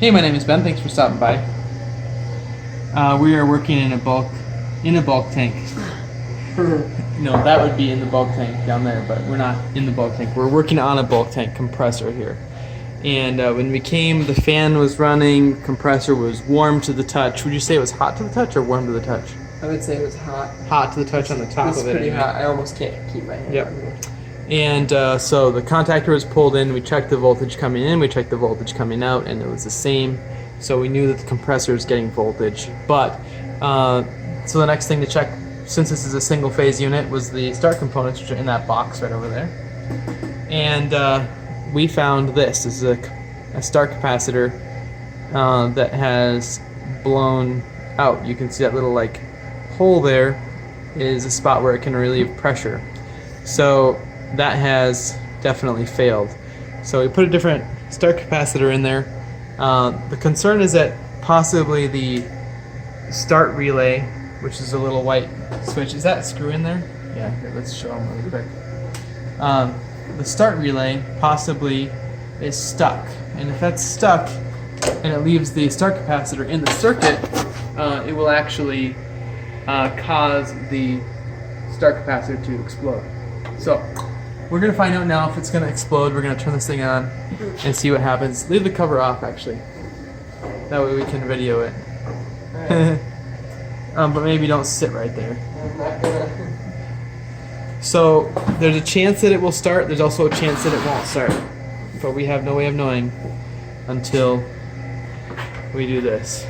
Hey, my name is Ben. Thanks for stopping by. We are working in a bulk tank. No, that would be in the bulk tank down there, but we're not in the bulk tank. We're working on a bulk tank compressor here. And when we came, the fan was running, compressor was warm to the touch. Would you say it was hot to the touch or warm to the touch? I would say it was hot. Hot to the touch on the top of it. It's pretty hot. I almost can't keep my hand on it. And so the contactor was pulled in, we checked the voltage coming in, we checked the voltage coming out, and it was the same. So we knew that the compressor is getting voltage. But, so the next thing to check, since this is a single phase unit, was the start components, which are in that box right over there. And we found this. This is a start capacitor that has blown out. You can see that little like hole there is a spot where it can relieve pressure. So that has definitely failed. So we put a different start capacitor in there. The concern is that possibly the start relay, which is a little white switch, is that a screw in there? Yeah, here, let's show them really quick. The start relay possibly is stuck, and if that's stuck and it leaves the start capacitor in the circuit, it will actually cause the start capacitor to explode. So we're going to find out now if it's going to explode. We're going to turn this thing on and see what happens. Leave the cover off, actually. That way we can video it. Right. But maybe don't sit right there. So there's a chance that it will start. There's also a chance that it won't start. But we have no way of knowing until we do this.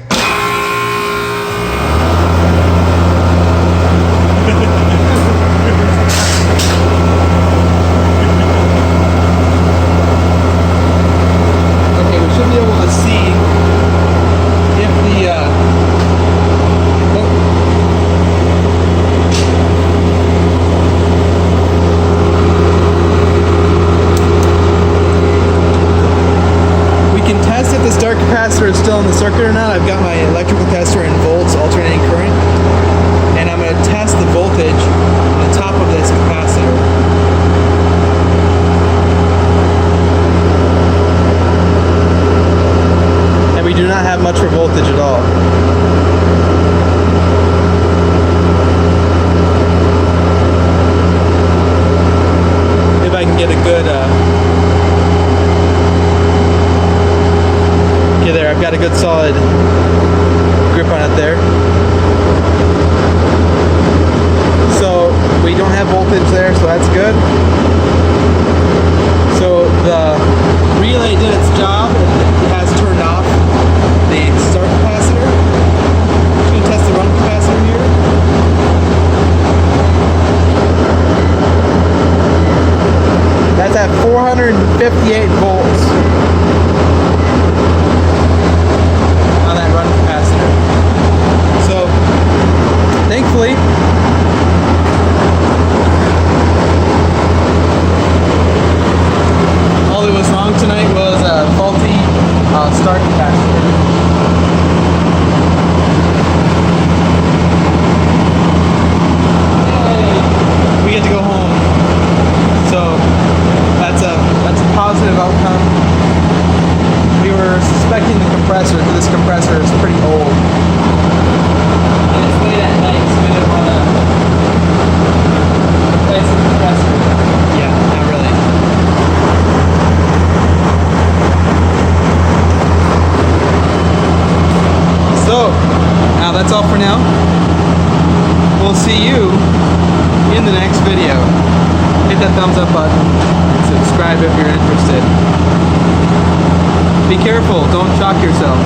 The start capacitor is still in the circuit or not. I've got my electrical tester in volts, alternating current, and I'm going to test the voltage on the top of this capacitor. And we do not have much for voltage at all. If I can get a good okay, there, I've got a good solid grip on it there. So we don't have voltage there, so that's good. So the relay did its job and it has turned off the start capacitor. I'm just going to test the run capacitor here. That's at 458 volts. Thankfully, all that was wrong tonight was a faulty start capacitor. Yay! We get to go home, so that's a positive outcome. We were suspecting the compressor, because this compressor is pretty old. Late at night, so we didn't want to replace the compressor. Yeah, not really. So, now that's all for now. We'll see you in the next video. Hit that thumbs up button. Subscribe if you're interested. Be careful, don't shock yourself.